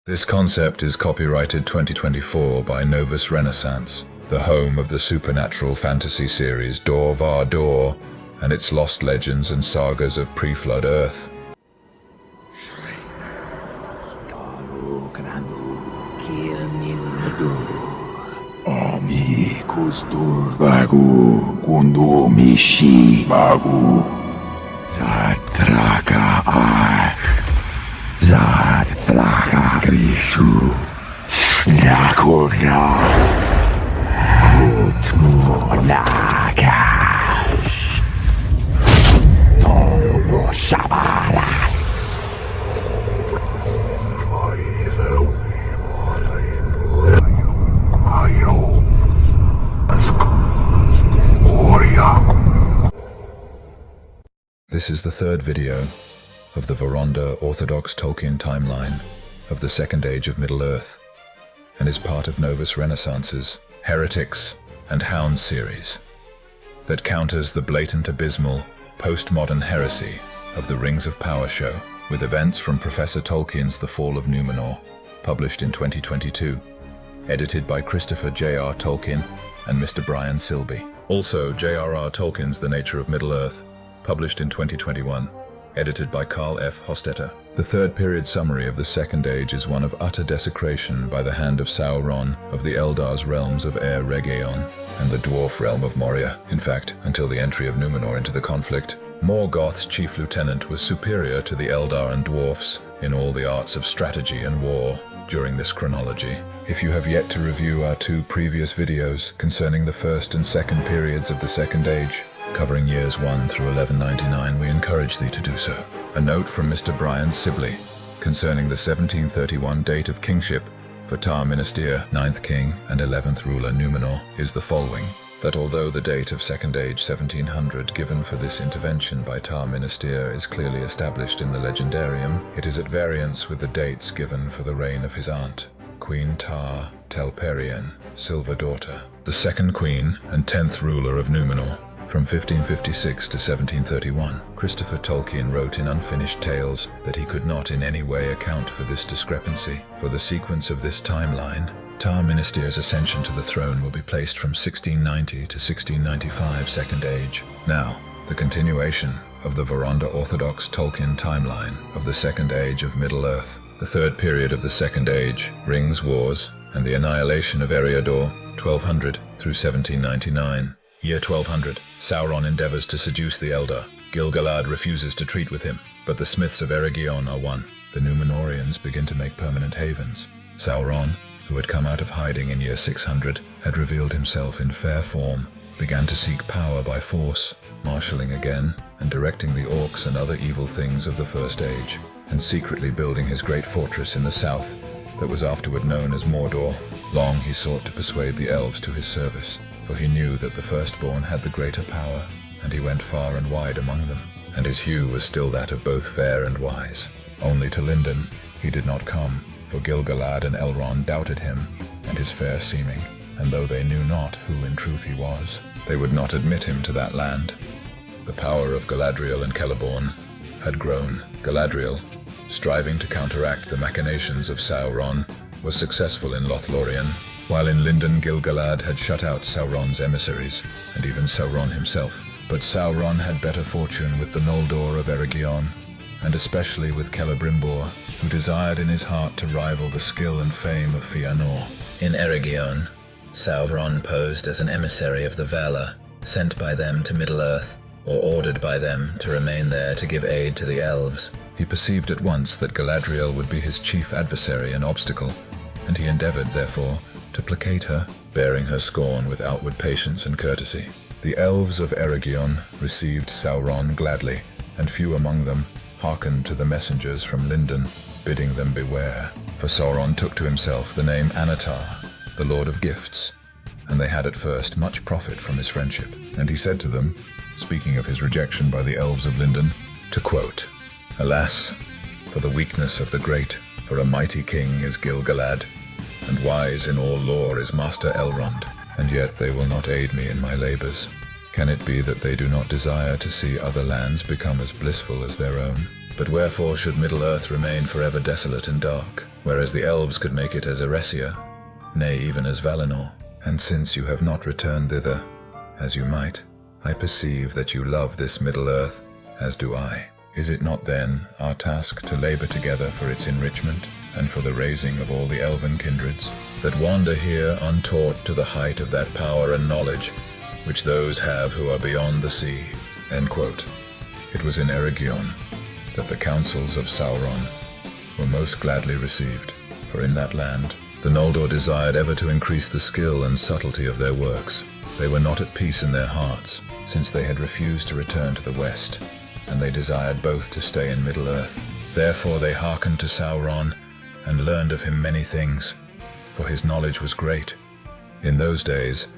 This concept is copyrighted 2024 by Novus Renaissance, the home of the supernatural fantasy series Vahdor and its lost legends and sagas of pre-flood Earth. This is the third video of the Voronda Orthodox Tolkien Timeline of the Second Age of Middle-earth, and is part of Novus Renaissance's Heretics and Hounds series that counters the blatant abysmal postmodern heresy of the Rings of Power show, with events from Professor Tolkien's The Fall of Numenor, published in 2022, edited by Christopher J.R. Tolkien and Mr. Brian Sibley. Also, J.R.R. Tolkien's The Nature of Middle-earth, published in 2021, edited by Carl F. Hostetter. The third period summary of the Second Age is one of utter desecration by the hand of Sauron of the Eldar's realms of Eregion and the dwarf realm of Moria. In fact, until the entry of Numenor into the conflict, Morgoth's chief lieutenant was superior to the Eldar and dwarfs in all the arts of strategy and war during this chronology. If you have yet to review our two previous videos concerning the first and second periods of the Second Age, covering years 1 through 1199, we encourage thee to do so. A note from Mr. Brian Sibley concerning the 1731 date of kingship for Tar Minastir, 9th king and 11th ruler Numenor, is the following: that although the date of Second Age 1700 given for this intervention by Tar Minastir is clearly established in the Legendarium, it is at variance with the dates given for the reign of his aunt, Queen Tar Telperien, Silver Daughter, the second queen and 10th ruler of Numenor. From 1556 to 1731, Christopher Tolkien wrote in Unfinished Tales that he could not in any way account for this discrepancy. For the sequence of this timeline, Tar Minastir's ascension to the throne will be placed from 1690 to 1695 Second Age. Now, the continuation of the Voronda Orthodox Tolkien Timeline of the Second Age of Middle-earth. The third period of the Second Age, Rings Wars, and the annihilation of Eriador, 1200 through 1799. Year 1200, Sauron endeavors to seduce the Eldar. Gil Galad refuses to treat with him, but the smiths of Eregion are won. The Numenorians begin to make permanent havens. Sauron, who had come out of hiding in year 600, had revealed himself in fair form, began to seek power by force, marshalling again and directing the orcs and other evil things of the First Age, and secretly building his great fortress in the south that was afterward known as Mordor. Long he sought to persuade the elves to his service, for he knew that the firstborn had the greater power, and he went far and wide among them, and his hue was still that of both fair and wise. Only to Lindon he did not come, for Gil Galad and Elrond doubted him and his fair seeming, and though they knew not who in truth he was, they would not admit him to that land. The power of Galadriel and Celeborn had grown. Galadriel, striving to counteract the machinations of Sauron, was successful in Lothlorien, while in Lindon Gil Galad had shut out Sauron's emissaries, and even Sauron himself. But Sauron had better fortune with the Noldor of Eregion, and especially with Celebrimbor, who desired in his heart to rival the skill and fame of Fëanor. In Eregion, Sauron posed as an emissary of the Valar, sent by them to Middle-earth, or ordered by them to remain there to give aid to the elves. He perceived at once that Galadriel would be his chief adversary and obstacle, and he endeavored, therefore, to placate her, bearing her scorn with outward patience and courtesy. The Elves of Eregion received Sauron gladly, and few among them hearkened to the messengers from Lindon, bidding them beware. For Sauron took to himself the name Annatar, the Lord of Gifts, and they had at first much profit from his friendship. And he said to them, speaking of his rejection by the Elves of Lindon, to quote, "Alas, for the weakness of the great, for a mighty king is Gil Galad, and wise in all lore is Master Elrond, and yet they will not aid me in my labors. Can it be that they do not desire to see other lands become as blissful as their own? But wherefore should Middle-earth remain forever desolate and dark? whereas the elves could make it as Eresia, nay, even as Valinor. And since you have not returned thither, as you might, I perceive that you love this Middle Earth, as do I. Is it not then our task to labor together for its enrichment, and for the raising of all the elven kindreds, that wander here untaught to the height of that power and knowledge which those have who are beyond the sea?" End quote. It was in Eregion that the counsels of Sauron were most gladly received, for in that land the Noldor desired ever to increase the skill and subtlety of their works. They were not at peace in their hearts, since they had refused to return to the west, and they desired both to stay in Middle-earth. Therefore they hearkened to Sauron, and learned of him many things, for his knowledge was great. In those days,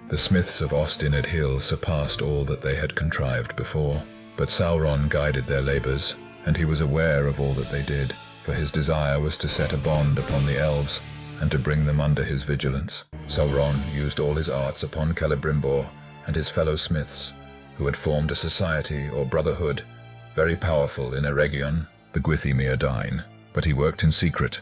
the smiths of Ostined Hill surpassed all that they had contrived before, but Sauron guided their labors, and he was aware of all that they did, for his desire was to set a bond upon the elves, and to bring them under his vigilance. Sauron used all his arts upon Celebrimbor and his fellow smiths, who had formed a society or brotherhood, very powerful in Eregion, the Gwaith Mirdain, but he worked in secret,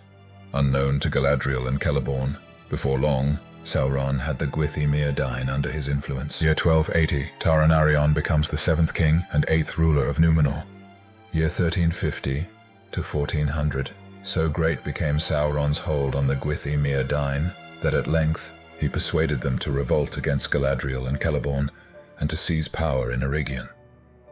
unknown to Galadriel and Celeborn. Before long, Sauron had the Gwaith Mirdain under his influence. Year 1280, Taranarion becomes the 7th king and 8th ruler of Numenor. Year 1350 to 1400, so great became Sauron's hold on the Gwaith Mirdain that at length he persuaded them to revolt against Galadriel and Celeborn and to seize power in Eregion.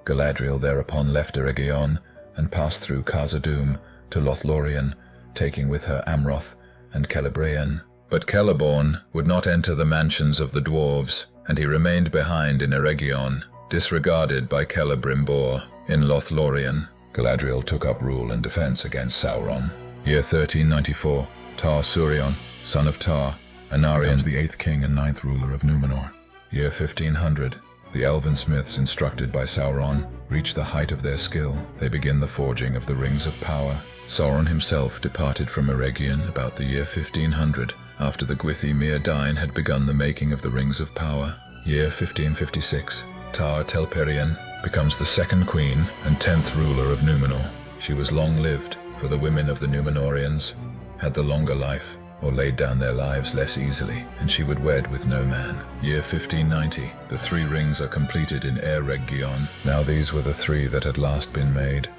Galadriel thereupon left Eregion and passed through Khazad-dûm to Lothlorien, taking with her Amroth and Celebrimbor. But Celeborn would not enter the mansions of the dwarves, and he remained behind in Eregion, disregarded by Celebrimbor in Lothlorien. Galadriel took up rule and defense against Sauron. Year 1394, Tar-Surion, son of Tar, Anarion becomes the 8th king and 9th ruler of Numenor. Year 1500, the elven smiths instructed by Sauron reach the height of their skill. They begin the forging of the Rings of Power. Sauron himself departed from Eregion about the year 1500, after the Gwaith Mirdain had begun the making of the Rings of Power. Year 1556, Tar-Telperion becomes the 2nd queen and 10th ruler of Numenor. She was long-lived, for the women of the Numenorians had the longer life, or laid down their lives less easily, and she would wed with no man. Year 1590, the 3 rings are completed in Eregion. Now these were the 3 that had last been made,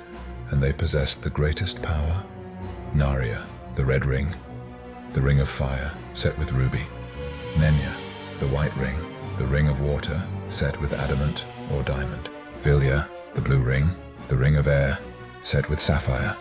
and they possessed the greatest power. Narya, the red ring, the ring of fire, set with ruby. Nenya, the white ring, the ring of water, set with adamant or diamond. Vilya, the blue ring, the ring of air, set with sapphire.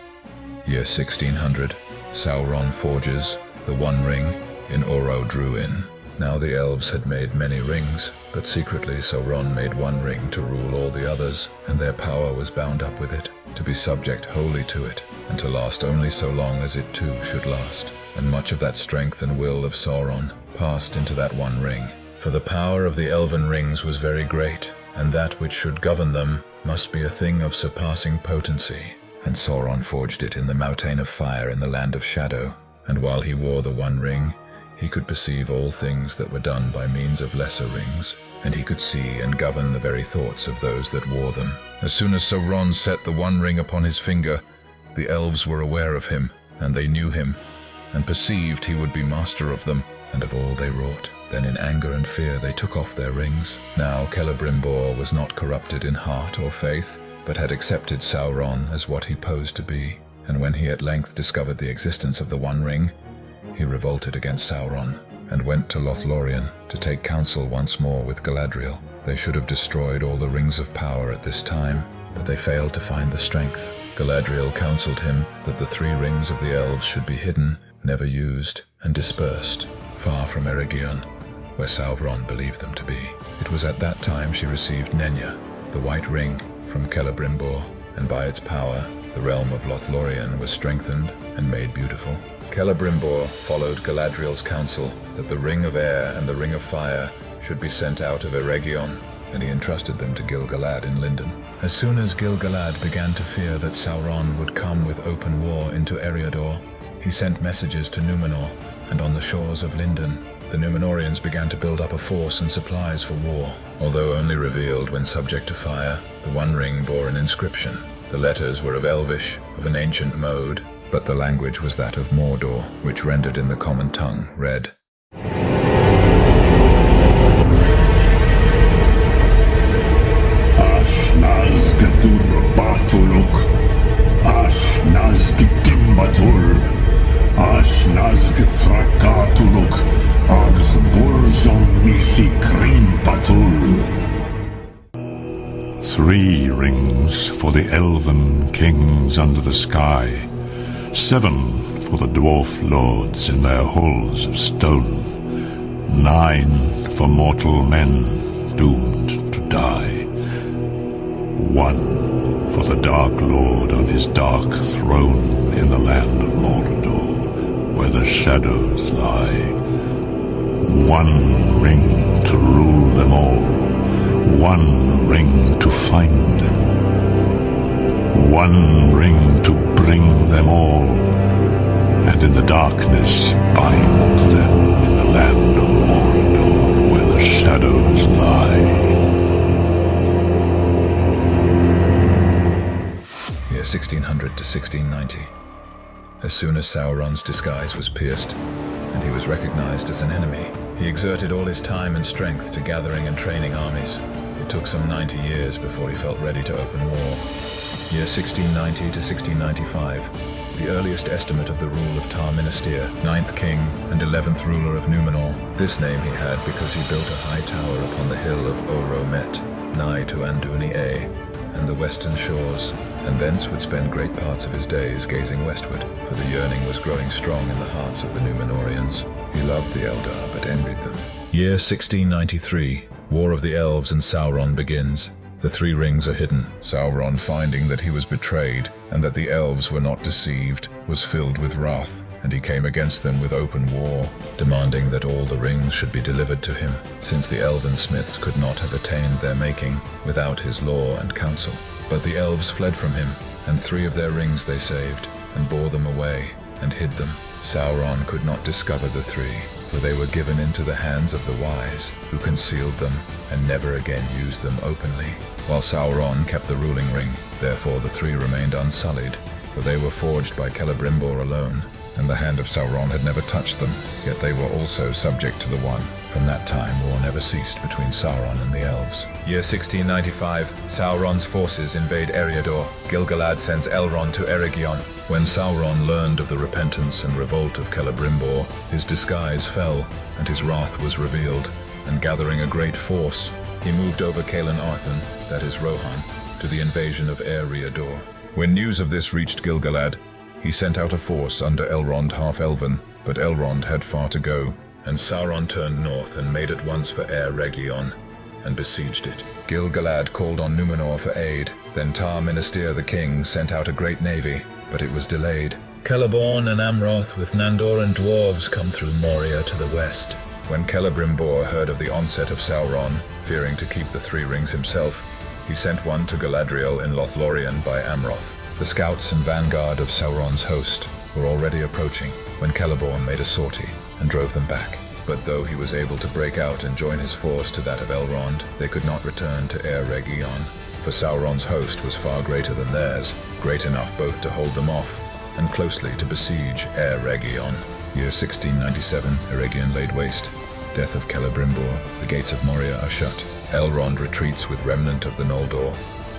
Year 1600, Sauron forges the One Ring in Orodruin. Now the elves had made many rings, but secretly Sauron made one ring to rule all the others, and their power was bound up with it, to be subject wholly to it, and to last only so long as it too should last. And much of that strength and will of Sauron passed into that one ring, for the power of the elven rings was very great, and that which should govern them must be a thing of surpassing potency. And Sauron forged it in the mountain of fire in the land of shadow, and while he wore the one ring, he could perceive all things that were done by means of lesser rings, and he could see and govern the very thoughts of those that wore them. As soon as Sauron set the one ring upon his finger, the elves were aware of him, and they knew him, and perceived he would be master of them, and of all they wrought. Then in anger and fear they took off their rings. Now Celebrimbor was not corrupted in heart or faith, but had accepted Sauron as what he posed to be, and when he at length discovered the existence of the One Ring, he revolted against Sauron, and went to Lothlorien to take counsel once more with Galadriel. They should have destroyed all the Rings of Power at this time, but they failed to find the strength. Galadriel counseled him that the 3 rings of the elves should be hidden, never used, and dispersed, far from Eregion, where Sauron believed them to be. It was at that time she received Nenya, the white ring, from Celebrimbor, and by its power the realm of Lothlorien was strengthened and made beautiful. Celebrimbor followed Galadriel's counsel that the Ring of Air and the Ring of Fire should be sent out of Eregion, and he entrusted them to Gil Galad in Lindon. As soon as Gil Galad began to fear that Sauron would come with open war into Eriador, he sent messages to Numenor, and on the shores of Lindon, the Numenorians began to build up a force and supplies for war. Although only revealed when subject to fire, the One Ring bore an inscription. The letters were of Elvish, of an ancient mode, but the language was that of Mordor, which rendered in the common tongue read, Three rings for the elven kings under the sky, 7 for the dwarf lords in their halls of stone, 9 for mortal men doomed to die, 1 for the Dark Lord on his dark throne in the land of Mordor, where the shadows lie. 1 ring to rule them all, 1 ring to find them, 1 ring to bring them all, and in the darkness bind them in the land of Mordor, where the shadows lie. Year 1600 to 1690. As soon as Sauron's disguise was pierced, and he was recognized as an enemy, he exerted all his time and strength to gathering and training armies. It took some 90 years before he felt ready to open war. Year 1690 to 1695, the earliest estimate of the rule of Tar Minastir, 9th king and 11th ruler of Numenor. This name he had because he built a high tower upon the hill of Oromet, nigh to Anduni and the western shores, and thence would spend great parts of his days gazing westward, for the yearning was growing strong in the hearts of the Numenorians. He loved the Eldar, but envied them. Year 1693, War of the Elves and Sauron begins. The 3 rings are hidden. Sauron, finding that he was betrayed, and that the elves were not deceived, was filled with wrath, and he came against them with open war, demanding that all the rings should be delivered to him, since the elven smiths could not have attained their making without his law and counsel. But the elves fled from him, and 3 of their rings they saved, and bore them away, and hid them. Sauron could not discover the 3, for they were given into the hands of the wise, who concealed them, and never again used them openly. While Sauron kept the ruling ring, therefore the 3 remained unsullied, for they were forged by Celebrimbor alone, and the hand of Sauron had never touched them, yet they were also subject to the One. From that time, war never ceased between Sauron and the elves. Year 1695, Sauron's forces invade Eriador. Gil Galad sends Elrond to Eregion. When Sauron learned of the repentance and revolt of Celebrimbor, his disguise fell, and his wrath was revealed, and gathering a great force, he moved over Caelan Arthun, that is Rohan, to the invasion of Eriador. When news of this reached Gil Galad, he sent out a force under Elrond half-elven, but Elrond had far to go, and Sauron turned north and made at once for Eregion, and besieged it. Gil Galad called on Numenor for aid. Then Tar Minastir the king sent out a great navy, but it was delayed. Celeborn and Amroth with Nandor and dwarves come through Moria to the west. When Celebrimbor heard of the onset of Sauron, fearing to keep the 3 rings himself, he sent one to Galadriel in Lothlorien by Amroth. The scouts and vanguard of Sauron's host were already approaching when Celeborn made a sortie and drove them back. But though he was able to break out and join his force to that of Elrond, they could not return to Eregion, for Sauron's host was far greater than theirs, great enough both to hold them off and closely to besiege Eregion. Year 1697, Eregion laid waste. Death of Celebrimbor, the gates of Moria are shut. Elrond retreats with remnant of the Noldor,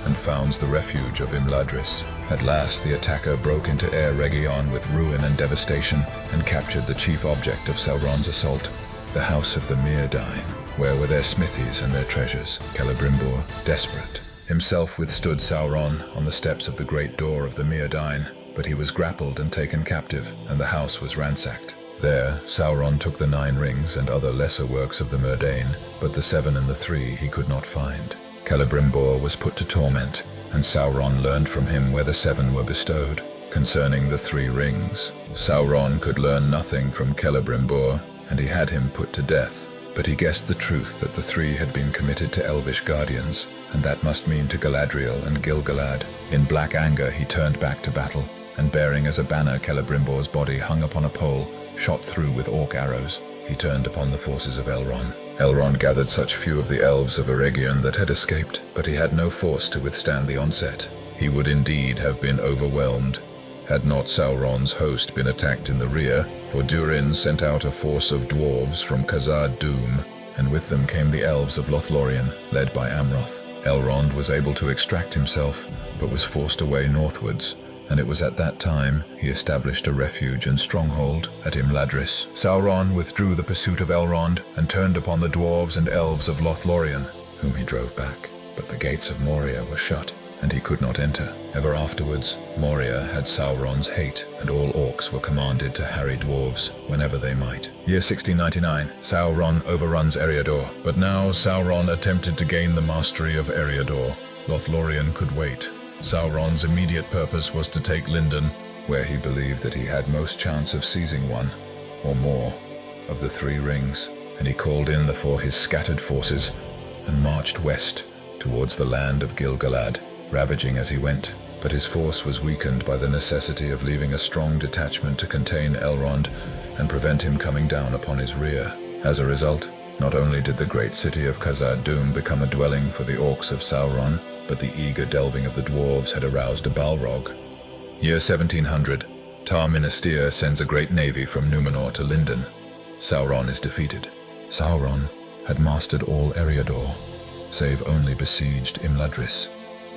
and founds the refuge of Imladris. At last the attacker broke into Eregion with ruin and devastation, and captured the chief object of Sauron's assault, the house of the Mirdain, where were their smithies and their treasures. Celebrimbor, desperate, himself withstood Sauron on the steps of the great door of the Mirdain, but he was grappled and taken captive, and the house was ransacked. There, Sauron took the 9 rings and other lesser works of the Mirdain, but the 7 and the 3 he could not find. Celebrimbor was put to torment, and Sauron learned from him where the 7 were bestowed. Concerning the 3 rings, Sauron could learn nothing from Celebrimbor, and he had him put to death. But he guessed the truth that the 3 had been committed to Elvish guardians, and that must mean to Galadriel and Gil Galad. In black anger he turned back to battle, and bearing as a banner Celebrimbor's body hung upon a pole, shot through with orc arrows, he turned upon the forces of Elrond. Elrond gathered such few of the Elves of Eregion that had escaped, but he had no force to withstand the onset. He would indeed have been overwhelmed, had not Sauron's host been attacked in the rear, for Durin sent out a force of dwarves from Khazad-dûm, and with them came the Elves of Lothlorien, led by Amroth. Elrond was able to extract himself, but was forced away northwards, and it was at that time he established a refuge and stronghold at Imladris. Sauron withdrew the pursuit of Elrond and turned upon the dwarves and elves of Lothlorien, whom he drove back. But the gates of Moria were shut, and he could not enter. Ever afterwards, Moria had Sauron's hate, and all orcs were commanded to harry dwarves whenever they might. Year 1699, Sauron overruns Eriador. But now Sauron attempted to gain the mastery of Eriador. Lothlorien could wait. Sauron's immediate purpose was to take Lindon, where he believed that he had most chance of seizing one, or more, of the three rings, and he called in his scattered forces and marched west towards the land of Gil Galad, ravaging as he went. But his force was weakened by the necessity of leaving a strong detachment to contain Elrond and prevent him coming down upon his rear. As a result, not only did the great city of Khazad-dûm become a dwelling for the orcs of Sauron, but the eager delving of the dwarves had aroused a Balrog. Year 1700, Tar Minastir sends a great navy from Numenor to Lindon. Sauron is defeated. Sauron had mastered all Eriador, save only besieged Imladris,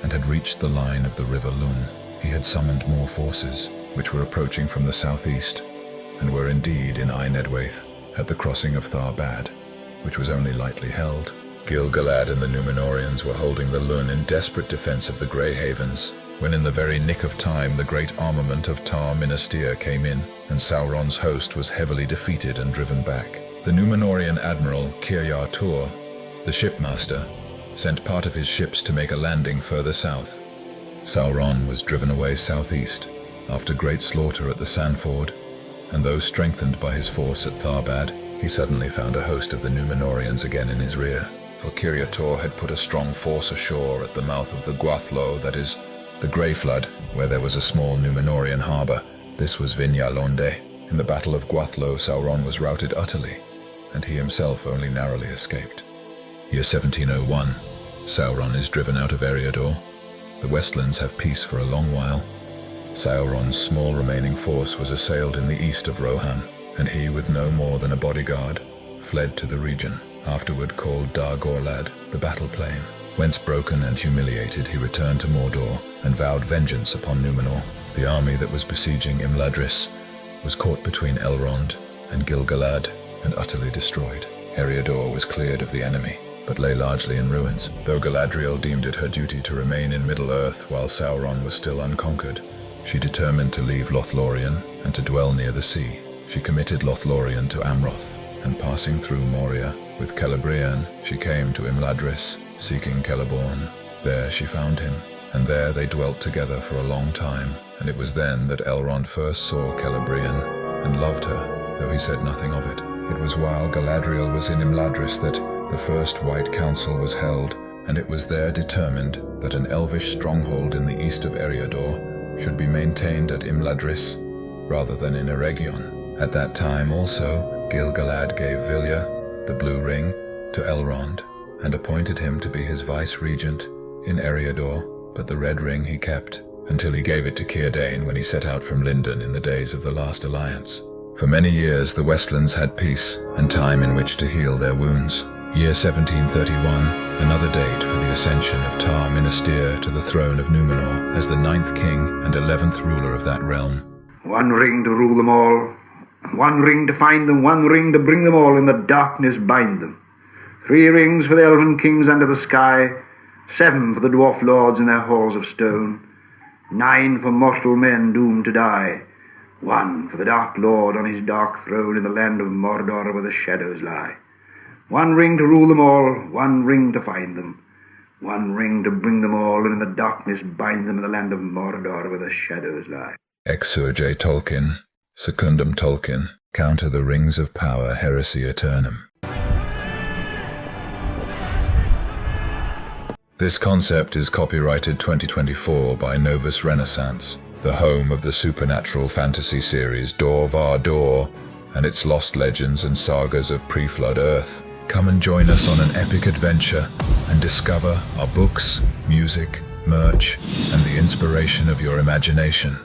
and had reached the line of the river Lun. He had summoned more forces, which were approaching from the southeast, and were indeed in Ainedwaith, at the crossing of Tharbad, which was only lightly held. Gil Galad and the Númenóreans were holding the Lun in desperate defense of the Grey Havens, when in the very nick of time the great armament of Tar Minastir came in, and Sauron's host was heavily defeated and driven back. The Númenórean admiral Kiryar Tur, the shipmaster, sent part of his ships to make a landing further south. Sauron was driven away southeast, after great slaughter at the Sandford, and though strengthened by his force at Tharbad, he suddenly found a host of the Númenóreans again in his rear. For Kiryar Tur had put a strong force ashore at the mouth of the Gwaithlo, that is, the Grey Flood, where there was a small Númenórean harbour. This was Vinyalonde. In the Battle of Gwaithlo, Sauron was routed utterly, and he himself only narrowly escaped. Year 1701, Sauron is driven out of Eriador. The Westlands have peace for a long while. Sauron's small remaining force was assailed in the east of Rohan, and he, with no more than a bodyguard, fled to the region, afterward called Dâr Gòrlad, the battle plain, whence broken and humiliated he returned to Mordor and vowed vengeance upon Numenor. The army that was besieging Imladris was caught between Elrond and Gil Galad and utterly destroyed. Eriador was cleared of the enemy, but lay largely in ruins. Though Galadriel deemed it her duty to remain in Middle-earth while Sauron was still unconquered, she determined to leave Lothlorien and to dwell near the sea. She committed Lothlorien to Amroth, and passing through Moria with Celebrimbor, she came to Imladris, seeking Celeborn. There she found him, and there they dwelt together for a long time, and it was then that Elrond first saw Celebrimbor and loved her, though he said nothing of it. It was while Galadriel was in Imladris that the first White Council was held, and it was there determined that an Elvish stronghold in the east of Eriador should be maintained at Imladris rather than in Eregion. At that time also, Gil Galad gave Vilya, the Blue Ring, to Elrond, and appointed him to be his vice-regent in Eriador, but the Red Ring he kept, until he gave it to Círdain when he set out from Lindon in the days of the last alliance. For many years the Westlands had peace, and time in which to heal their wounds. Year 1731, another date for the ascension of Tar Minastir to the throne of Numenor as the 9th king and 11th ruler of that realm. One ring to rule them all, one ring to find them, one ring to bring them all, in the darkness bind them. 3 rings for the elven kings under the sky, 7 for the dwarf lords in their halls of stone, 9 for mortal men doomed to die, 1 for the dark lord on his dark throne in the land of Mordor where the shadows lie. 1 ring to rule them all, 1 ring to find them, 1 ring to bring them all, and in the darkness bind them in the land of Mordor where the shadows lie. Exsurge Tolkien, Secundum Tolkien, Counter the Rings of Power, Heresy Aeternum. This concept is copyrighted 2024 by Novus Renaissance, the home of the supernatural fantasy series Vahdor and its lost legends and sagas of pre-flood Earth. Come and join us on an epic adventure and discover our books, music, merch, and the inspiration of your imagination.